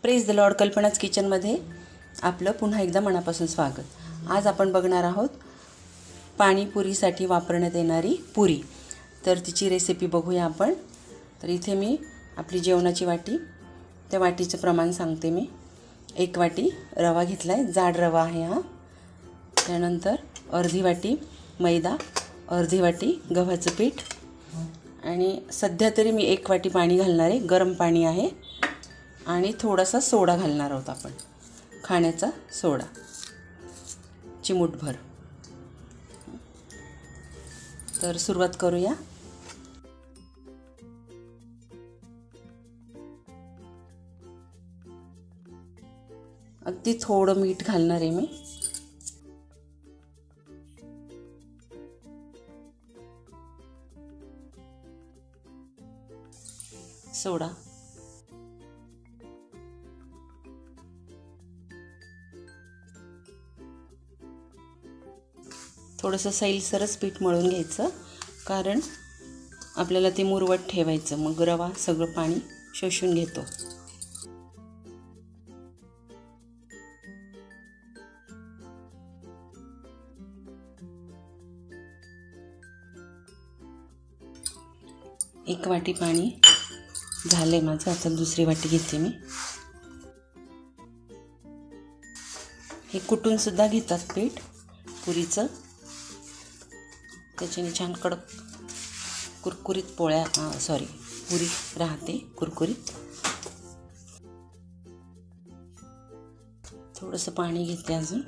Praise the Lord कल्पनाच किचनमध्ये आपलं पुन्हा एकदा मनापासून स्वागत। आज आपण बघणार आहोत पाणीपुरीसाठी वापरण्यात येणारी पुरी। तर तिची रेसिपी बघूया आपण। तर इथे मी आपली जेवणाची वाटी, त्या वाटीचं प्रमाण सांगते मी। 1 वाटी रवा घेतलाय, जाड रवा आहे हा। त्यानंतर अर्धी वाटी मैदा, अर्धी वाटी गव्हाचं पीठ आणि सध्या तरी मी 1 वाटी पाणी घालणार आहे, गरम पाणी आहे। आणि थोडासा सोडा घालणार आहोत आपण, खाण्याचा सोडा चिमूटभर। तर सुरुवात करूया। अगदी थोडं मीठ घालणार आहे मी। सोडा, थोडंसं सैलसरच पीठ मळून घ्यायचं, कारण आपल्याला ते मुरवट ठेवायचं, मग रवा सगळं पाणी शोषून घेतो। एक वाटी पाणी झालंय माझं, आता दुसरी वाटी घेते मी। हे कुटून सुद्धा घेतात पीठ पुरीचं, त्याच्याने छान कडक कुरकुरीत पुरी राहते कुरकुरीत। थोडंसं पाणी घेते अजून।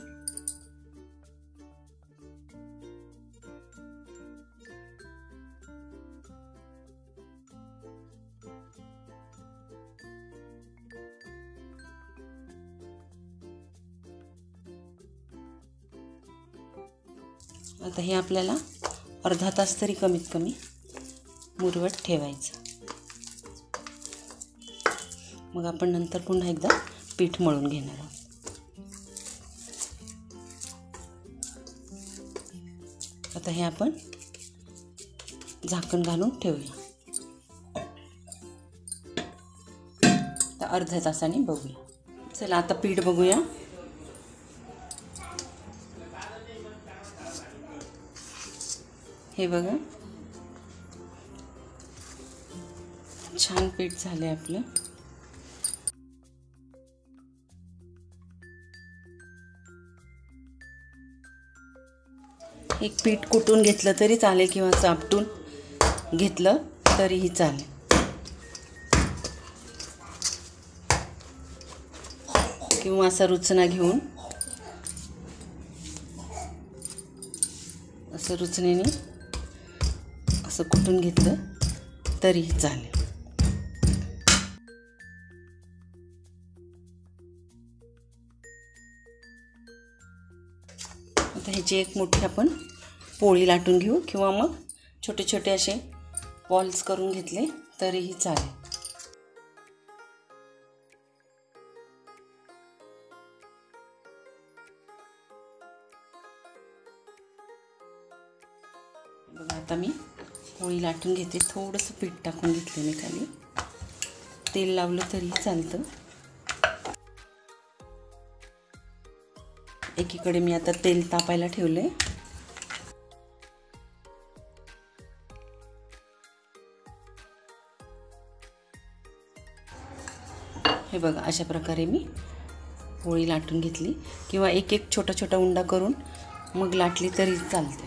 आता हे आपल्याला अर्धा तास तरी कमीत कमी मुरवट ठेवायचं। मग आपण नंतर पुन्हा एकदा पीठ मळून घेणार आहोत। आता हे आपण झाकण घालून ठेवूया, तर अर्ध्या तासाने बघूया। चला आता पीठ बघूया। हे बघा, छान पीठ झालंय आपलं। एक पीठ कुटून घेतलं तरी चालेल किंवा चापटून घेतलं तरीही चालेल। किंवा असा रुचना घेऊन असं रुचनेने असं कुटून घेतलं तरीही चालेल। आता ह्याची एक मोठी आपण पोळी लाटून घेऊ, किंवा मग छोटे छोटे असे बॉल्स करून घेतले तरीही चालेल। बघा आता मी पोळी लाटून घेते। थोडंसं पीठ टाकून घेतलं मी खाली, तेल लावलं तरीही चालतं। एकीकडे मी आता तेल तापायला ठेवलंय। हे बघा, अशा प्रकारे मी पोळी लाटून घेतली, किंवा एक एक छोटा छोटा उंडा करून मग लाटली तरी चालते।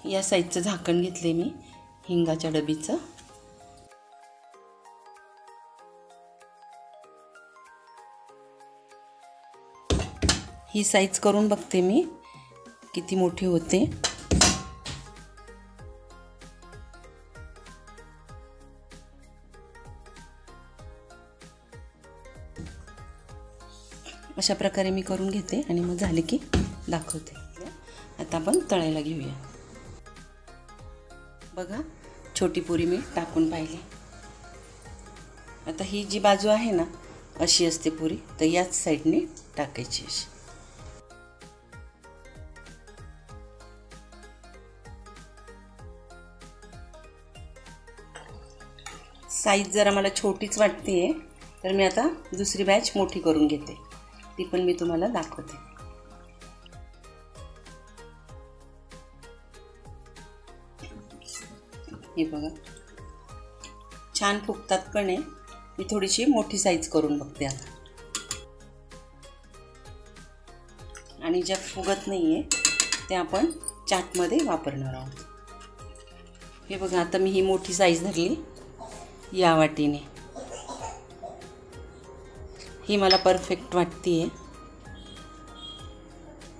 या साईजचं झाकण घेतले मी हिंगाच्या डबीचं। ही साईज करून बघते मी किती मोठी होते। अशा प्रकारे मी करून घेते आणि मग झाले की दाखवते। आता आपण तळायला घेऊया। बघा, छोटी पुरी मी टाकून पाहिली। आता ही जी बाजू आहे ना, अशी असते पुरी, तर याच साईडने टाकायची अशी। साईज जरा मला छोटीच वाटते आहे, तर मी आता दुसरी बॅच मोठी करून घेते, ती पण मी तुम्हाला दाखवते. हे बघा छान फुगतात पण आहे. मी थोडीशी मोठी साईज करून बघते आता. आणि ज्या फुगत नाही आहे त्या आपण चाटमध्ये वापरणार आहोत. हे बघा आता मी ही मोठी साईज धरली या वाटीने. ही मला परफेक्ट वाटते आहे.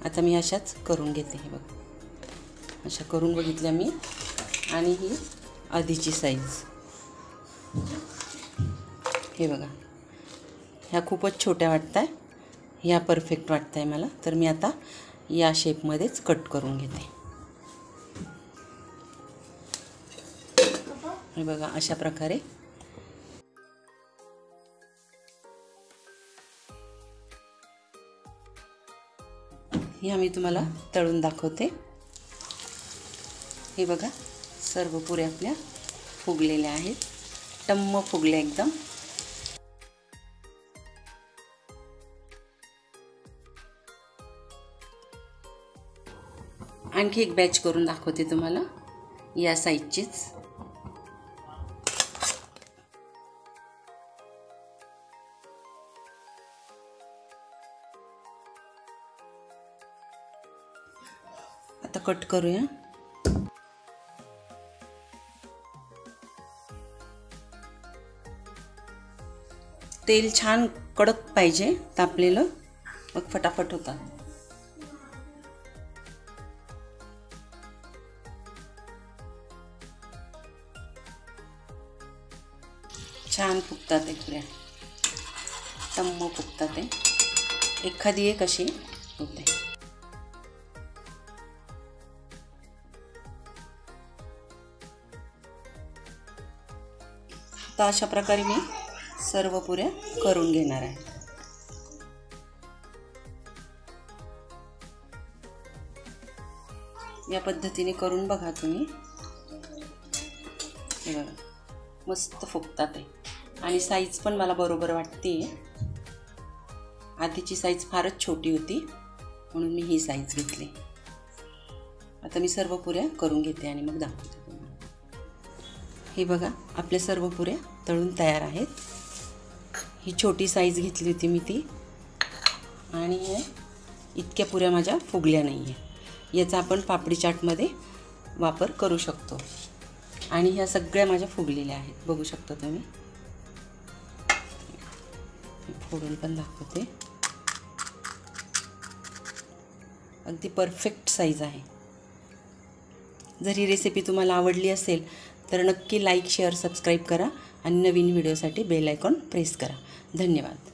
आता मी अशाच करून घेते. हे बघा अशा करून बघितल्या मी. आणि ही आधीची साईज. हे बघा ह्या खूपच छोट्या वाटत आहे, ह्या परफेक्ट वाटत आहे मला. तर मी आता या शेपमध्येच कट करून घेते. हे बघा अशा प्रकारे. ह्या मी तुम्हाला तळून दाखवते. हे बघा सर्व पुऱ्या आपल्या फुगलेल्या आहेत, टम्म फुगल्या एकदम. आणखी एक बॅच करून दाखवते तुम्हाला या साईजचीच. आता कट करूया. तेल छान कडक पाहिजे तापलेलं, मग फटाफट होतात. छान फुगतात ते पुऱ्या, टम्म फुगतात ते. एखादी एक अशी होते. तर अशा प्रकारे मी सर्व पुऱ्या करून घेणार आहे. या पद्धतीने करून बघा तुम्ही. हे बघा मस्त फुगतात आहे. आणि साईज पण मला बरोबर वाटते. आधीची साईज फारच छोटी होती म्हणून मी ही साईज घेतली. आता मी सर्व पुऱ्या करून घेते आणि मग दाखवते तुम्हाला. हे बघा आपल्या सर्व पुऱ्या तळून तयार आहेत. ही छोटी साईज घेतली होती मी ती. आणि इतक्या पुऱ्या माझ्या फुगल्या नाही आहे. याचा आपण पापडी चाटमध्ये वापर करू शकतो. आणि ह्या सगळ्या माझ्या फुगलेल्या आहेत, बघू शकता तुम्ही. फोडून पण दाखवते. अगदी परफेक्ट साईज आहे. जर ही रेसिपी तुम्हाला आवडली असेल तर नक्की लाईक, शेअर, सबस्क्राईब करा आणि नवीन व्हिडिओसाठी बेल आयकॉन प्रेस करा. धन्यवाद.